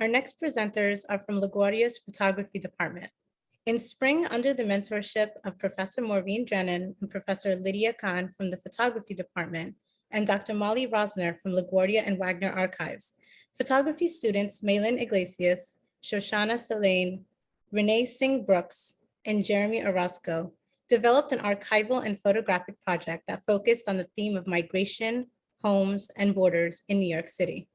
Our next presenters are from LaGuardia's photography department. In spring, under the mentorship of Professor Maureen Drennan and Professor Lydia Khan from the photography department and Dr. Molly Rosner from LaGuardia and Wagner Archives, photography students Maylin Iglesias, Shoshana Selene, Renee Singh Brooks, and Jeremy Orozco developed an archival and photographic project that focused on the theme of migration, homes, and borders in New York City.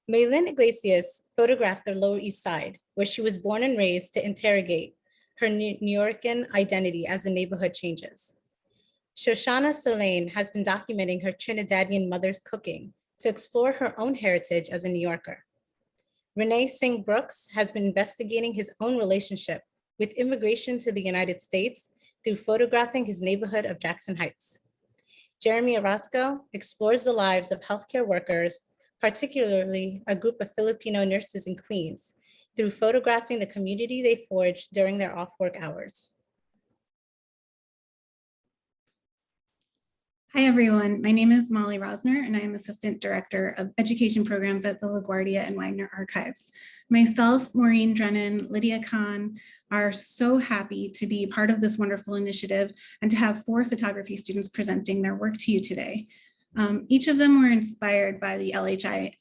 Maylin Iglesias photographed the Lower East Side, where she was born and raised, to interrogate her New Yorkan identity as the neighborhood changes. Shoshana Selene has been documenting her Trinidadian mother's cooking to explore her own heritage as a New Yorker. Renee Singh Brooks has been investigating his own relationship with immigration to the United States through photographing his neighborhood of Jackson Heights. Jeremy Orozco explores the lives of healthcare workers, particularly a group of Filipino nurses in Queens, through photographing the community they forged during their off-work hours. Hi, everyone. My name is Molly Rosner, and I am Assistant Director of Education Programs at the LaGuardia and Wagner Archives. Myself, Maureen Drennan, Lydia Khan are so happy to be part of this wonderful initiative and to have 4 photography students presenting their work to you today. Each of them were inspired by the LHI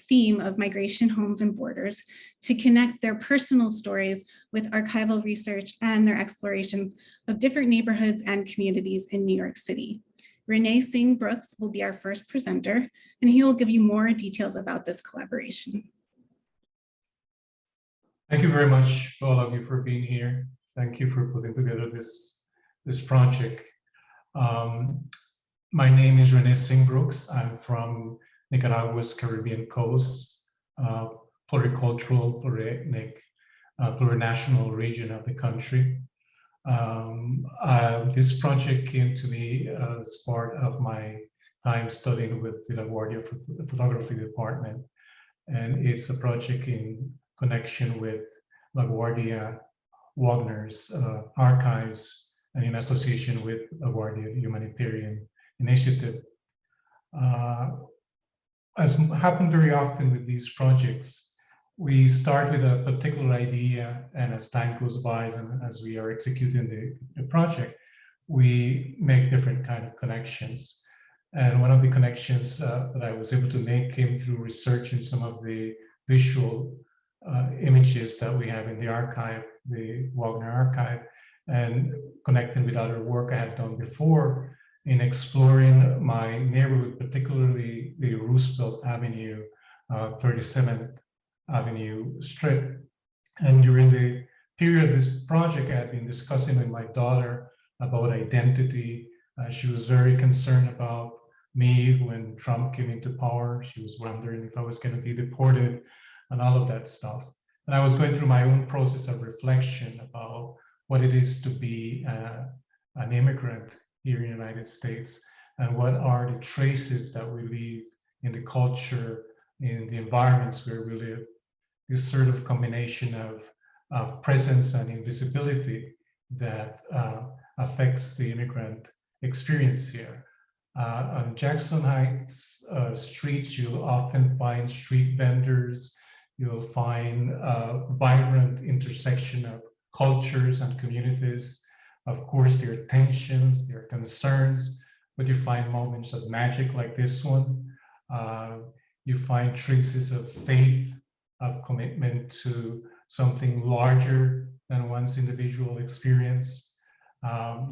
theme of migration, homes, and borders to connect their personal stories with archival research and their explorations of different neighborhoods and communities in New York City. Renee Singh Brooks will be our first presenter, and he will give you more details about this collaboration. Thank you very much, all of you, for being here. Thank you for putting together this project. My name is Renee Singh Brooks. I'm from Nicaragua's Caribbean coast, pluricultural, pluriethnic, plurinational region of the country. This project came to me as part of my time studying with the LaGuardia photography department. And it's a project in connection with LaGuardia Wagner's archives and in association with LaGuardia Humanitarian Initiative. As happened very often with these projects, we start with a particular idea, and as time goes by and as we are executing the project, we make different kind of connections. And one of the connections that I was able to make came through researching some of the visual images that we have in the archive, the Wagner archive, and connecting with other work I had done before in exploring my neighborhood, particularly the Roosevelt Avenue, 37th Avenue strip. And during the period of this project, I had been discussing with my daughter about identity. She was very concerned about me when Trump came into power. She was wondering if I was going to be deported and all of that stuff. And I was going through my own process of reflection about what it is to be an immigrant here in the United States, and what are the traces that we leave in the culture, in the environments where we live. This sort of combination of presence and invisibility that affects the immigrant experience here. On Jackson Heights streets, you'll often find street vendors. You'll find a vibrant intersection of cultures and communities. Of course, there are tensions, there are concerns, but you find moments of magic like this one. You find traces of faith, of commitment to something larger than one's individual experience.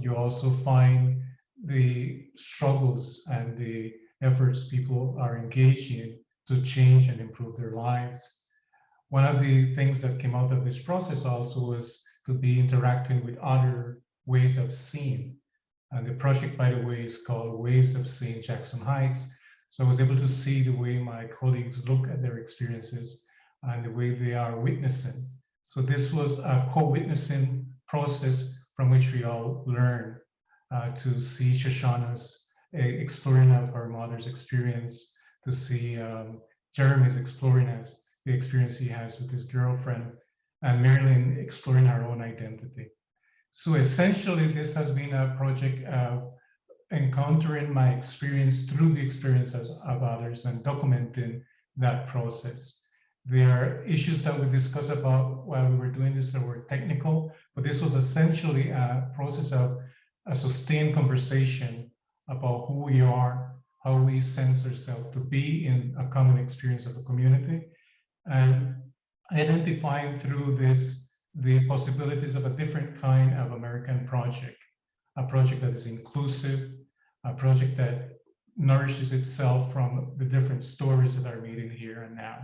You also find the struggles and the efforts people are engaged in to change and improve their lives. One of the things that came out of this process also was to be interacting with other ways of seeing. And the project, by the way, is called Ways of Seeing Jackson Heights. So I was able to see the way my colleagues look at their experiences and the way they are witnessing. So this was a co-witnessing process from which we all learn to see Shoshana's exploring of her mother's experience, to see Jeremy's exploring as the experience he has with his girlfriend, and Marilyn exploring her own identity. So essentially, this has been a project of encountering my experience through the experiences of others and documenting that process. There are issues that we discussed about while we were doing this that were technical, but this was essentially a process of a sustained conversation about who we are, how we sense ourselves to be in a common experience of the community, and identifying through this the possibilities of a different kind of American project, a project that is inclusive, a project that nourishes itself from the different stories that are meeting here and now.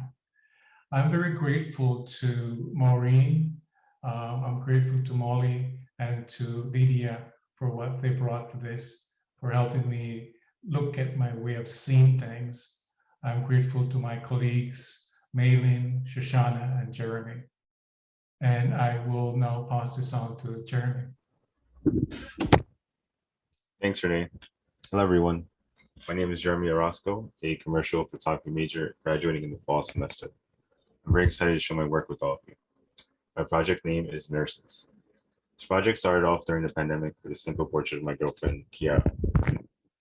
I'm very grateful to Maureen, I'm grateful to Molly and to Lydia for what they brought to this, for helping me look at my way of seeing things. I'm grateful to my colleagues, Maylin, Shoshana, and Jeremy. And I will now pass this on to Jeremy. Thanks, Renee. Hello, everyone. My name is Jeremy Orozco, a commercial photography major graduating in the fall semester. I'm very excited to share my work with all of you. My project name is Nurses. This project started off during the pandemic with a simple portrait of my girlfriend, Kiara.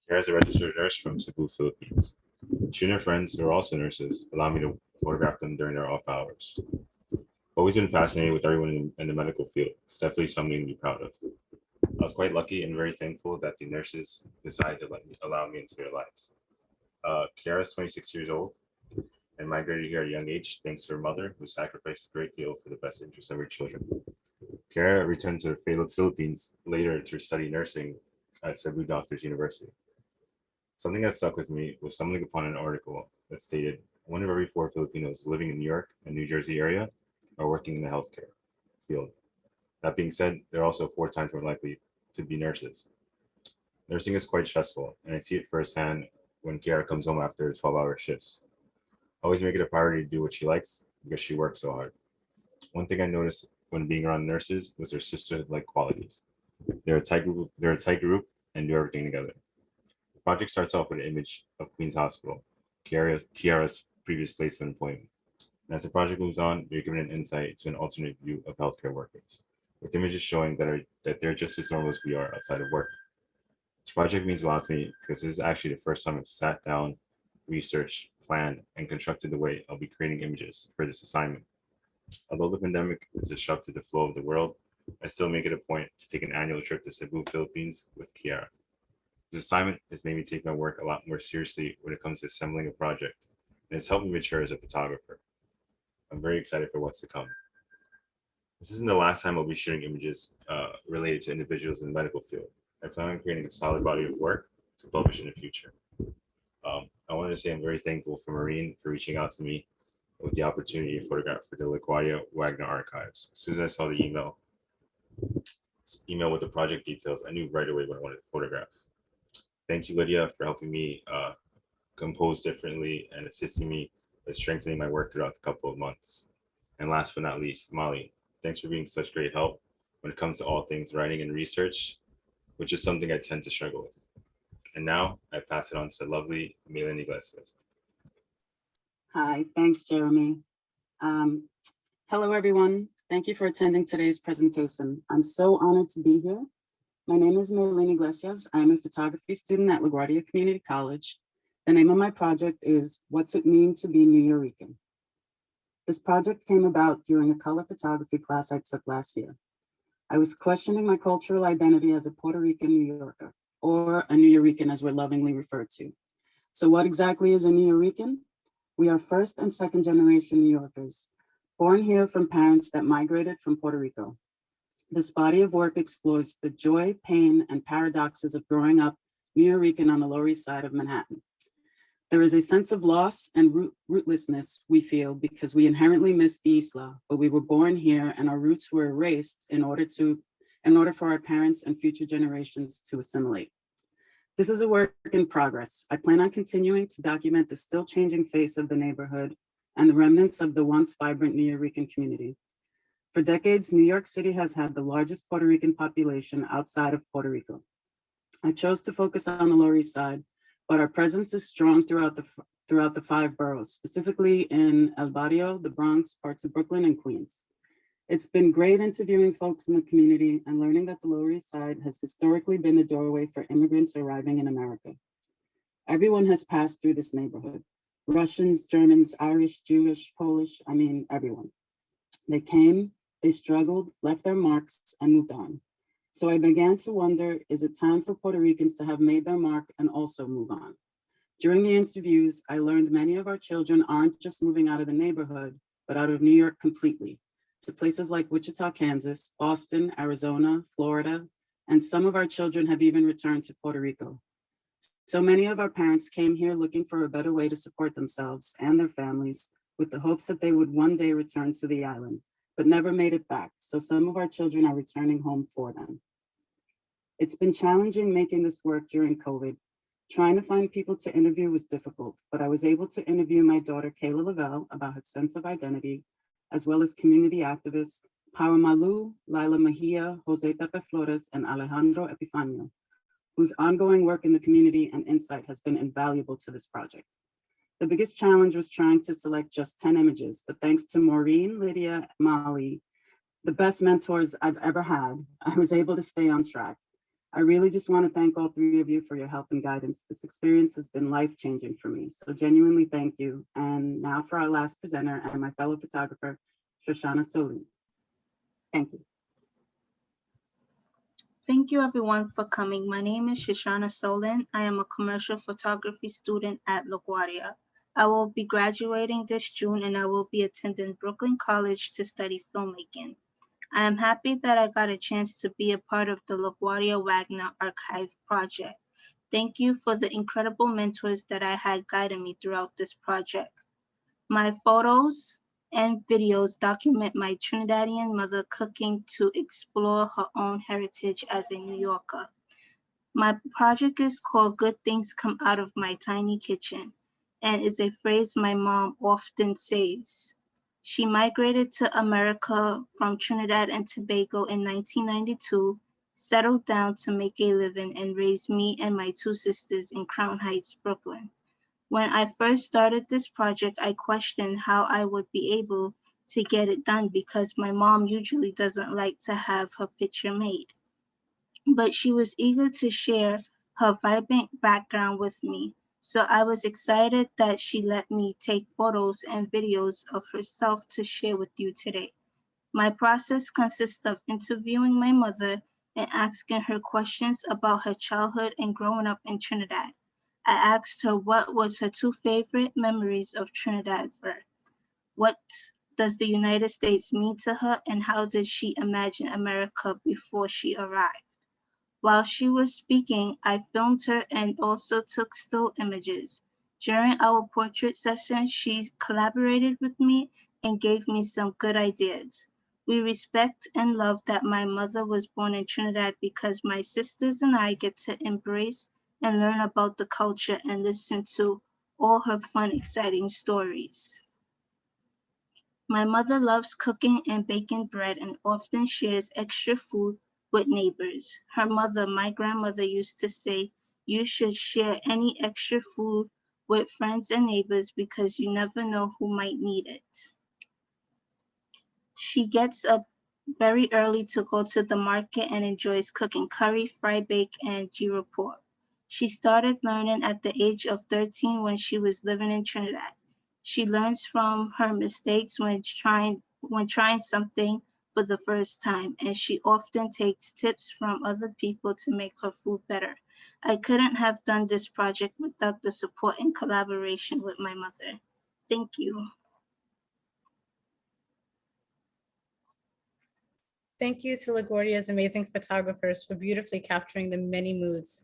Kiara is a registered nurse from Cebu, Philippines. She and her friends, who are also nurses, allow me to photograph them during their off hours. I've always been fascinated with everyone in the medical field. It's definitely something to be proud of. I was quite lucky and very thankful that the nurses decided to allow me into their lives. Kiara is 26 years old and migrated here at a young age thanks to her mother, who sacrificed a great deal for the best interests of her children. Kiara returned to the Philippines later to study nursing at Cebu Doctors University. Something that stuck with me was stumbling upon an article that stated 1 of every 4 Filipinos living in New York and New Jersey area are working in the healthcare field. That being said, they're also 4 times more likely to be nurses. Nursing is quite stressful, and I see it firsthand when Kiara comes home after 12-hour shifts. I always make it a priority to do what she likes because she works so hard. One thing I noticed when being around nurses was their sisterhood-like qualities. They're a tight group and do everything together. The project starts off with an image of Queen's Hospital, Kiara's previous place of employment. And as the project moves on, you're given an insight to an alternate view of healthcare workers, with images showing that they're just as normal as we are outside of work. This project means a lot to me because this is actually the first time I've sat down, researched, planned, and constructed the way I'll be creating images for this assignment. Although the pandemic has disrupted the flow of the world, I still make it a point to take an annual trip to Cebu, Philippines with Kiara. This assignment has made me take my work a lot more seriously when it comes to assembling a project, and has helped me mature as a photographer. I'm very excited for what's to come. This isn't the last time I'll be sharing images related to individuals in the medical field. I plan on creating a solid body of work to publish in the future. I wanted to say I'm very thankful for Maureen for reaching out to me with the opportunity to photograph for the LaGuardia Wagner Archives. As soon as I saw the email with the project details, I knew right away what I wanted to photograph. Thank you, Lydia, for helping me compose differently and assisting me with strengthening my work throughout the couple of months. And last but not least, Molly, thanks for being such great help when it comes to all things writing and research, which is something I tend to struggle with. And now I pass it on to the lovely Maylin Iglesias. Hi, thanks, Jeremy. Hello, everyone. Thank you for attending today's presentation. I'm so honored to be here. My name is Maylin Iglesias. I am a photography student at LaGuardia Community College. The name of my project is What's It Mean to Be New Yorican? This project came about during a color photography class I took last year. I was questioning my cultural identity as a Puerto Rican New Yorker, or a New Yorican as we're lovingly referred to. So what exactly is a New Yorican? We are first and second generation New Yorkers, born here from parents that migrated from Puerto Rico. This body of work explores the joy, pain, and paradoxes of growing up New Yorican on the Lower East Side of Manhattan. There is a sense of loss and rootlessness we feel because we inherently miss the Isla, but we were born here and our roots were erased in order for our parents and future generations to assimilate. This is a work in progress. I plan on continuing to document the still changing face of the neighborhood and the remnants of the once vibrant New Yorican community. For decades, New York City has had the largest Puerto Rican population outside of Puerto Rico. I chose to focus on the Lower East Side, but our presence is strong throughout the 5 boroughs, specifically in El Barrio, the Bronx, parts of Brooklyn, and Queens. It's been great interviewing folks in the community and learning that the Lower East Side has historically been the doorway for immigrants arriving in America. Everyone has passed through this neighborhood. Russians, Germans, Irish, Jewish, Polish, I mean, everyone. They came, they struggled, left their marks, and moved on. So I began to wonder, is it time for Puerto Ricans to have made their mark and also move on? During the interviews, I learned many of our children aren't just moving out of the neighborhood, but out of New York completely, to places like Wichita, Kansas, Boston, Arizona, Florida, and some of our children have even returned to Puerto Rico. So many of our parents came here looking for a better way to support themselves and their families with the hopes that they would one day return to the island, but never made it back. So some of our children are returning home for them. It's been challenging making this work during COVID. Trying to find people to interview was difficult, but I was able to interview my daughter, Kayla Lavelle, about her sense of identity, as well as community activists, Power Malu, Lila Mejia, Jose Pepe Flores, and Alejandro Epifanio, whose ongoing work in the community and insight has been invaluable to this project. The biggest challenge was trying to select just 10 images, but thanks to Maureen, Lydia, Molly, the best mentors I've ever had, I was able to stay on track. I really just want to thank all three of you for your help and guidance. This experience has been life-changing for me, so genuinely thank you. And now for our last presenter and my fellow photographer, Shoshana Solis. Thank you. Thank you everyone for coming. My name is Shoshana Solin. I am a commercial photography student at LaGuardia. I will be graduating this June and I will be attending Brooklyn College to study filmmaking. I am happy that I got a chance to be a part of the LaGuardia Wagner Archive project. Thank you for the incredible mentors that I had guiding me throughout this project. My photos and videos document my Trinidadian mother cooking to explore her own heritage as a New Yorker. My project is called Good Things Come Out of My Tiny Kitchen and is a phrase my mom often says. She migrated to America from Trinidad and Tobago in 1992, settled down to make a living, and raised me and my two sisters in Crown Heights, Brooklyn. When I first started this project, I questioned how I would be able to get it done because my mom usually doesn't like to have her picture made. But she was eager to share her vibrant background with me. So I was excited that she let me take photos and videos of herself to share with you today. My process consists of interviewing my mother and asking her questions about her childhood and growing up in Trinidad. I asked her what was her two favorite memories of Trinidad were. What does the United States mean to her and how did she imagine America before she arrived? While she was speaking, I filmed her and also took still images. During our portrait session, she collaborated with me and gave me some good ideas. We respect and love that my mother was born in Trinidad because my sisters and I get to embrace and learn about the culture and listen to all her fun, exciting stories. My mother loves cooking and baking bread and often shares extra food with neighbors. Her mother, my grandmother, used to say, you should share any extra food with friends and neighbors because you never know who might need it. She gets up very early to go to the market and enjoys cooking curry, fry bake, and gyro pork. She started learning at the age of 13 when she was living in Trinidad. She learns from her mistakes when trying something for the first time, and she often takes tips from other people to make her food better. I couldn't have done this project without the support and collaboration with my mother. Thank you. Thank you to LaGuardia's amazing photographers for beautifully capturing the many moods